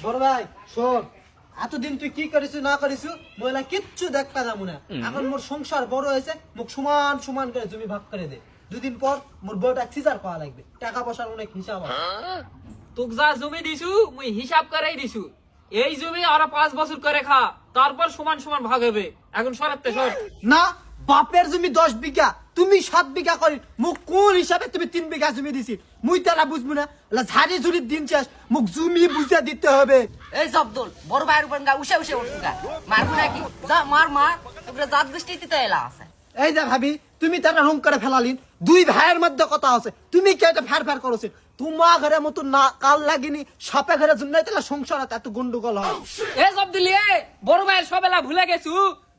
বড় ভাই শোন, এতদিন তুই কি করিস না করিস মহিলা কিচ্ছু দেখতে যাবো না। এখন মোর সংসার বড় হয়েছে, মুখ সমান সমান করে জমি ভাগ করে দে। দুদিন পর মোর বউটা সিজার পাওয়া লাগবে, টাকা পয়সার অনেক হিসাব আছে। তোক যা জমি দিছু মুই হিসাব করেই দিছু। এই জমি আর 5 বছর করে খা, তারপর সমান সমান ভাগ হবে। এখন সরাতে সর। না, বাপের জমি 10 বিঘা, তুমি 7 বিঘা করি, মুখ কোন হিসাবে তুমি 3 বিঘা জমি দিছি? মুই তারা বুঝবো না, ঝাড়ি ঝুড়ির দিন শেষ, মুখ জমি বুঝে দিতে হবে। এই জব্দুল বড় ভাইয়ের উপর গা উঠে উঠছে গা মারবো নাকি? যা মার মার, তোমরা জাত গোষ্ঠীতে তো এলা আছে। এই যে ভাবি, তুমি তারা রং করে ফেলালিন, দুই ভাইয়ের মধ্যে কথা আছে, তুমি কে এটা ফের ফের করছে? তোমার ঘরের মতো না কাল লাগিনি, সাপে ঘরে জন্য তাহলে সংসার এত গন্ডগোল হয়। এ জব্দুলি, বড় ভাইয়ের সবেলা ভুলে গেছু।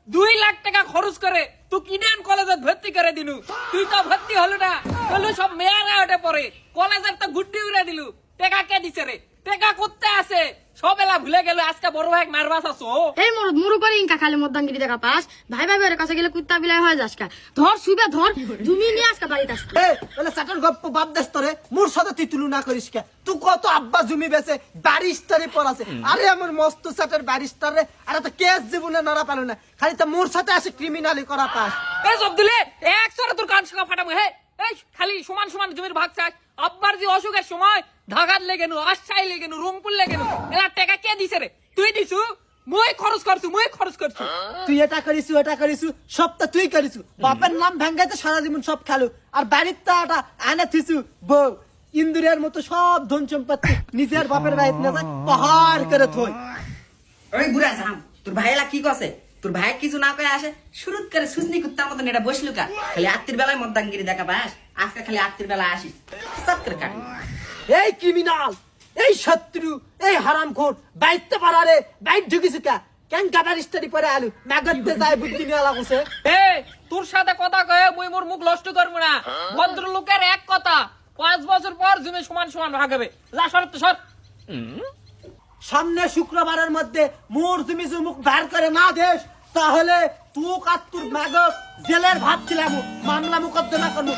2 লাখ টাকা খরচ করে তুই কিনেন কলেজে ভর্তি করে দিলু। তুই তো ভর্তি হলো না, হলো সব মেয়ারা ওঠে পরে কলেজের তো গুড্ডি উড়ে দিলু। টাকা কে দিছে রে? টাকা করতে আছে, সবেলা ভুলে গেল। আজকে বড় ভাই মারবাস আছো। এই মুরু করে ইনকা খালি মদ্দাঙ্গিরি দেখা পাস, ভাই ভাই বের কাছে গেলে কুত্তা বিলাই হয়ে যাস কা। ধর সুবে ধর, জমি নিয়ে আজকে বাড়িতে আসবি। এই বলে সাটার গপ্প বাদ দেস তোরে, মোর সাথে তুই তুলনা করিস কে? তুই কত আব্বা জমি বেচে ব্যারিস্টারি পড়াছে, আরে আমার মস্ত সাটার ব্যারিস্টার রে, আরে তো কেস জীবনে নাড়া পেল না, খালি তো মোর সাথে আসে ক্রিমিনালি করা পাস। এ জব্দুলি, এক সরে তোর কান শাখা ফাটাবো। হে এই খালি সমান সমান জমির ভাগ চাস। আব্বার যে অসুখের সময় ঢাকার লেগেনু, আশাই লেগেনু, রংপুর লেগেনু, এলা টাকা কে দিছে রে? তুই দিছু? মই খরচ করছু, মই খরচ করছু। তুই এটা করিস এটা করিস, সব তো তুই করিস। বাপের নাম ভেঙ্গাইতে সারা জীবন সব খেলো, আর বাড়ির তাটা আনে থিসু বউ ইন্দুরের মতো সব ধন সম্পত্তি নিজের বাপের বাড়িতে না যায় পাহাড় করে থই। ওই বুড়া জাম, তোর ভাইলা কি কছে? তোর ভাই কিছু না করে আসে শুরুত করে সুসনি কুত্তার মতন এটা বসলু কা। খালি আত্মীর বেলায় মদ্দাঙ্গিরি দেখা পাস, আজকে খালি আত্মীর বেলা আসিস সব করে কাটি। এই ক্রিমিনাল, এই শত্রু, এই হারামখোর বাইতে পারারে বাইট ঢুকিস কা? কেন ব্যারিস্টারি পরে আলু নাগদতে যায় বুদ্ধি নিয়ে লাগছে। এ তোর সাথে কথা কয়ে মুই মোর মুখ নষ্ট করবো না। ভদ্রলোকের এক কথা, 5 বছর পর জমি সমান সমান ভাগ হবে। যা সরতে সর। সামনে শুক্রবারের মধ্যে মোর তুমি যে মুখ বের করে না দেশ, তাহলে তুই আর তোর ম্যাগক জেলের ভাত ছিলাম, মামলা মোকদ্দমা করবো।